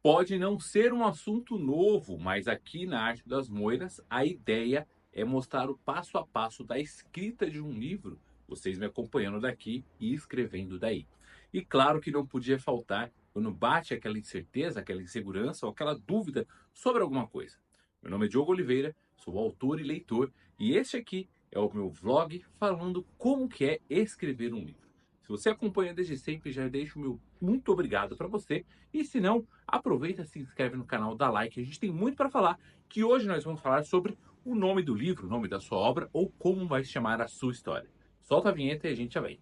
Pode não ser um assunto novo, mas aqui na Arte das Moiras a ideia é mostrar o passo a passo da escrita de um livro, vocês me acompanhando daqui e escrevendo daí. E claro que não podia faltar quando bate aquela incerteza, aquela insegurança ou aquela dúvida sobre alguma coisa. Meu nome é Diogo Oliveira, sou autor e leitor e este aqui é o meu vlog falando como que é escrever um livro. Se você acompanha desde sempre, já deixo o meu muito obrigado para você. E se não, aproveita, se inscreve no canal, dá like. A gente tem muito para falar, que hoje nós vamos falar sobre o nome do livro, o nome da sua obra ou como vai se chamar a sua história. Solta a vinheta e a gente já vem.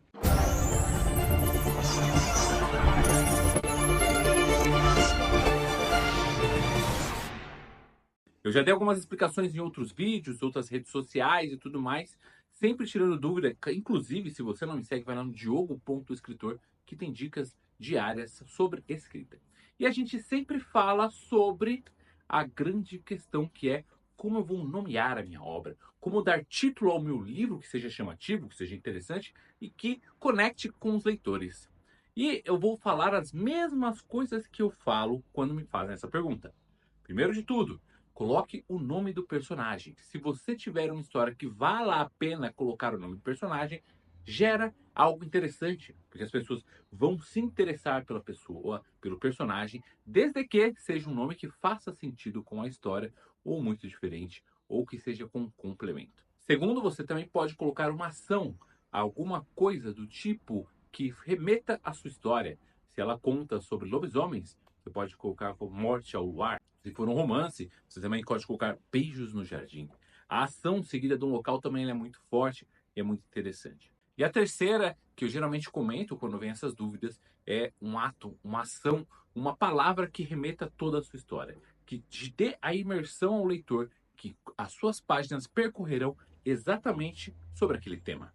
Eu já dei algumas explicações em outros vídeos, outras redes sociais e tudo mais, sempre tirando dúvida. Inclusive, se você não me segue, vai lá no diogo.escritor, que tem dicas diárias sobre escrita. E a gente sempre fala sobre a grande questão que é como eu vou nomear a minha obra, como dar título ao meu livro que seja chamativo, que seja interessante e que conecte com os leitores. E eu vou falar as mesmas coisas que eu falo quando me fazem essa pergunta. Primeiro de tudo, coloque o nome do personagem. Se você tiver uma história que vale a pena colocar o nome do personagem, gera algo interessante, porque as pessoas vão se interessar pela pessoa, pelo personagem, desde que seja um nome que faça sentido com a história, ou muito diferente, ou que seja com complemento. Segundo, você também pode colocar uma ação, alguma coisa do tipo que remeta à sua história. Se ela conta sobre lobisomens, você pode colocar como Morte ao Luar. Se for um romance, você também pode colocar Beijos no Jardim. A ação seguida de um local também é muito forte e é muito interessante. E a terceira, que eu geralmente comento quando vem essas dúvidas, é um ato, uma ação, uma palavra que remeta toda a sua história, que te dê a imersão ao leitor, que as suas páginas percorrerão exatamente sobre aquele tema.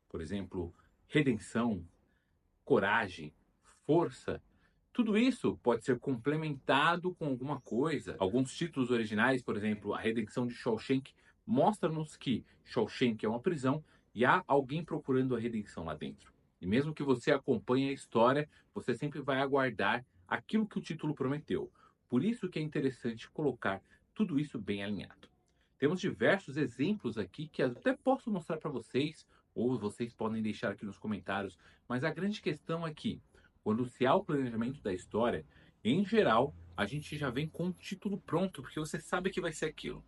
Por exemplo, redenção, coragem, força. Tudo isso pode ser complementado com alguma coisa. Alguns títulos originais, por exemplo, A Redenção de Shawshank, mostra-nos que Shawshank é uma prisão e há alguém procurando a redenção lá dentro. E mesmo que você acompanhe a história, você sempre vai aguardar aquilo que o título prometeu. Por isso que é interessante colocar tudo isso bem alinhado. Temos diversos exemplos aqui que até posso mostrar para vocês, ou vocês podem deixar aqui nos comentários, mas a grande questão é que, quando se há o planejamento da história, em geral, a gente já vem com o título pronto, porque você sabe que vai ser aquilo.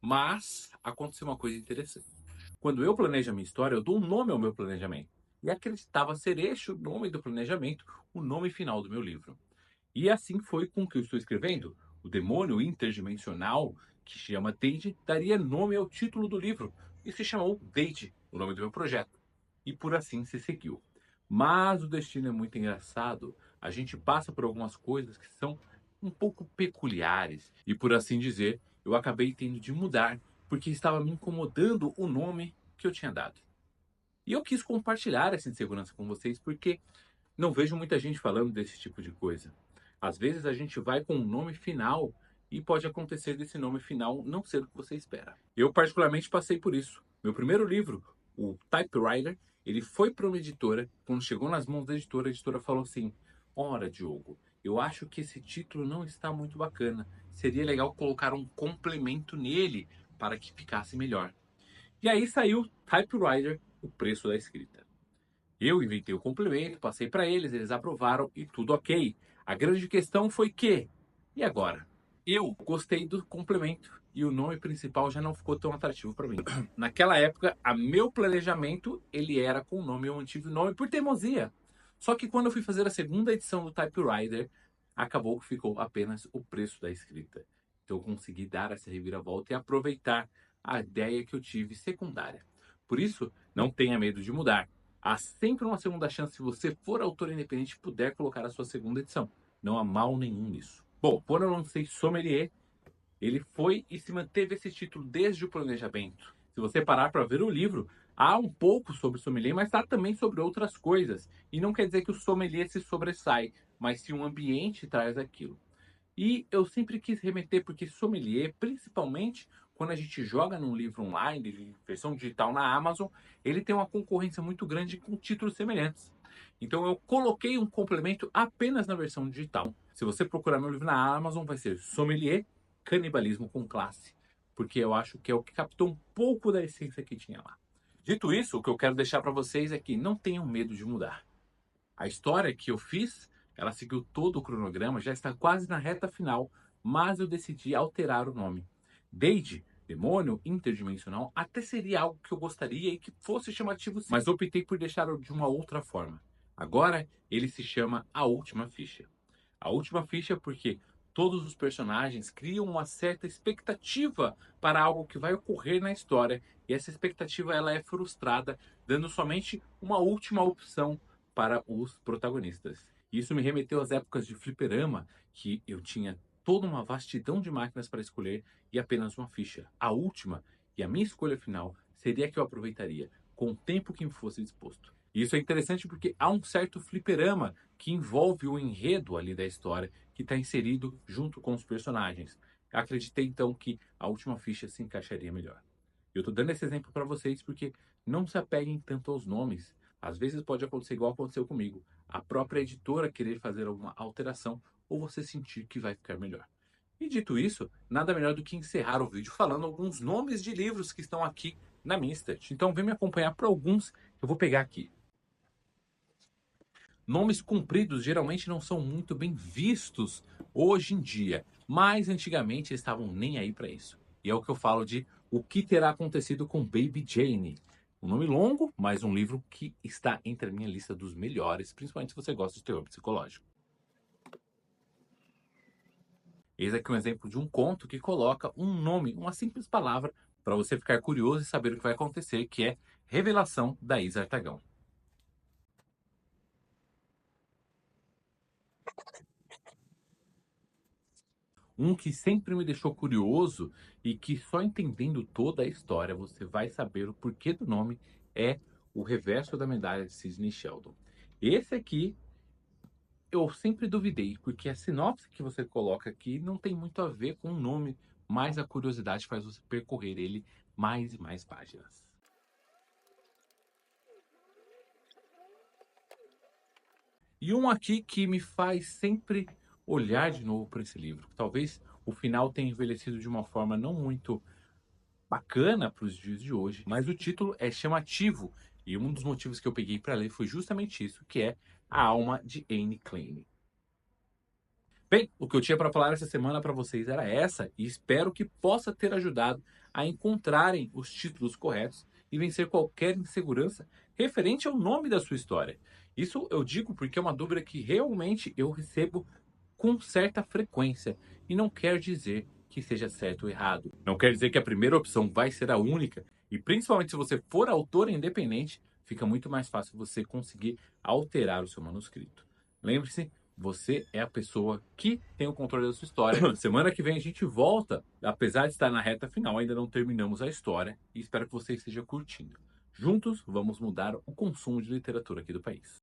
Mas aconteceu uma coisa interessante. Quando eu planejo a minha história, eu dou um nome ao meu planejamento. E acreditava ser este o nome do planejamento, o nome final do meu livro. E assim foi com o que eu estou escrevendo. O demônio interdimensional, que se chama Deide, daria nome ao título do livro e se chamou Deide, o nome do meu projeto. E por assim se seguiu. Mas o destino é muito engraçado. A gente passa por algumas coisas que são um pouco peculiares. E por assim dizer, eu acabei tendo de mudar porque estava me incomodando o nome que eu tinha dado. E eu quis compartilhar essa insegurança com vocês porque não vejo muita gente falando desse tipo de coisa. Às vezes a gente vai com um nome final e pode acontecer desse nome final não ser o que você espera. Eu particularmente passei por isso. Meu primeiro livro, o Typewriter, ele foi para uma editora. Quando chegou nas mãos da editora, a editora falou assim: Ora, Diogo, eu acho que esse título não está muito bacana. Seria legal colocar um complemento nele para que ficasse melhor. E aí saiu Typewriter, o preço da escrita. Eu inventei o complemento, passei para eles, eles aprovaram e tudo ok. A grande questão foi que, e agora? Eu gostei do complemento e o nome principal já não ficou tão atrativo para mim. Naquela época, a meu planejamento ele era com o nome, eu mantive o nome por teimosia. Só que quando eu fui fazer a segunda edição do Typewriter, acabou que ficou apenas o preço da escrita. Então eu consegui dar essa reviravolta e aproveitar a ideia que eu tive secundária. Por isso, não tenha medo de mudar. Há sempre uma segunda chance se você for autor independente e puder colocar a sua segunda edição. Não há mal nenhum nisso. Bom, quando eu lancei Sommelier, ele foi e se manteve esse título desde o planejamento. Se você parar para ver o livro, há um pouco sobre sommelier, mas há também sobre outras coisas. E não quer dizer que o sommelier se sobressai, mas se um ambiente traz aquilo. E eu sempre quis remeter, porque sommelier, principalmente quando a gente joga num livro online, versão digital na Amazon, ele tem uma concorrência muito grande com títulos semelhantes. Então eu coloquei um complemento apenas na versão digital. Se você procurar meu livro na Amazon, vai ser Sommelier, Canibalismo com Classe, porque eu acho que é o que captou um pouco da essência que tinha lá. Dito isso, o que eu quero deixar para vocês é que não tenham medo de mudar. A história que eu fiz, ela seguiu todo o cronograma, já está quase na reta final, mas eu decidi alterar o nome. Deide, demônio interdimensional, até seria algo que eu gostaria e que fosse chamativo, sim, mas optei por deixá-lo de uma outra forma. Agora ele se chama A Última Ficha. A Última Ficha porque todos os personagens criam uma certa expectativa para algo que vai ocorrer na história, e essa expectativa ela é frustrada, dando somente uma última opção para os protagonistas. Isso me remeteu às épocas de fliperama, que eu tinha toda uma vastidão de máquinas para escolher e apenas uma ficha. A última e a minha escolha final seria a que eu aproveitaria, com o tempo que me fosse disposto. E isso é interessante porque há um certo fliperama que envolve o enredo ali da história, que está inserido junto com os personagens. Acreditei então que a última ficha se encaixaria melhor. Eu estou dando esse exemplo para vocês porque não se apeguem tanto aos nomes. Às vezes pode acontecer igual aconteceu comigo. A própria editora querer fazer alguma alteração ou você sentir que vai ficar melhor. E dito isso, nada melhor do que encerrar o vídeo falando alguns nomes de livros que estão aqui na minha estante. Então vem me acompanhar para alguns que eu vou pegar aqui. Nomes compridos geralmente não são muito bem vistos hoje em dia, mas antigamente eles estavam nem aí para isso. E é o que eu falo de O que Terá Acontecido com Baby Jane. Um nome longo, mas um livro que está entre a minha lista dos melhores, principalmente se você gosta de terror psicológico. Eis aqui um exemplo de um conto que coloca um nome, uma simples palavra, para você ficar curioso e saber o que vai acontecer, que é Revelação da Isa Artagão. Um que sempre me deixou curioso e que só entendendo toda a história você vai saber o porquê do nome é O Reverso da Medalha de Sidney Sheldon. Esse aqui eu sempre duvidei, porque a sinopse que você coloca aqui não tem muito a ver com o nome, mas a curiosidade faz você percorrer ele mais e mais páginas. E um aqui que me faz sempre olhar de novo para esse livro. Talvez o final tenha envelhecido de uma forma não muito bacana para os dias de hoje, mas o título é chamativo e um dos motivos que eu peguei para ler foi justamente isso, que é A Alma de Anne Klein. Bem, o que eu tinha para falar essa semana para vocês era essa, e espero que possa ter ajudado a encontrarem os títulos corretos e vencer qualquer insegurança referente ao nome da sua história. Isso eu digo porque é uma dúvida que realmente eu recebo com certa frequência, e não quer dizer que seja certo ou errado. Não quer dizer que a primeira opção vai ser a única, e principalmente se você for autor independente, fica muito mais fácil você conseguir alterar o seu manuscrito. Lembre-se, você é a pessoa que tem o controle da sua história. Semana que vem a gente volta, apesar de estar na reta final, ainda não terminamos a história, e espero que você esteja curtindo. Juntos, vamos mudar o consumo de literatura aqui do país.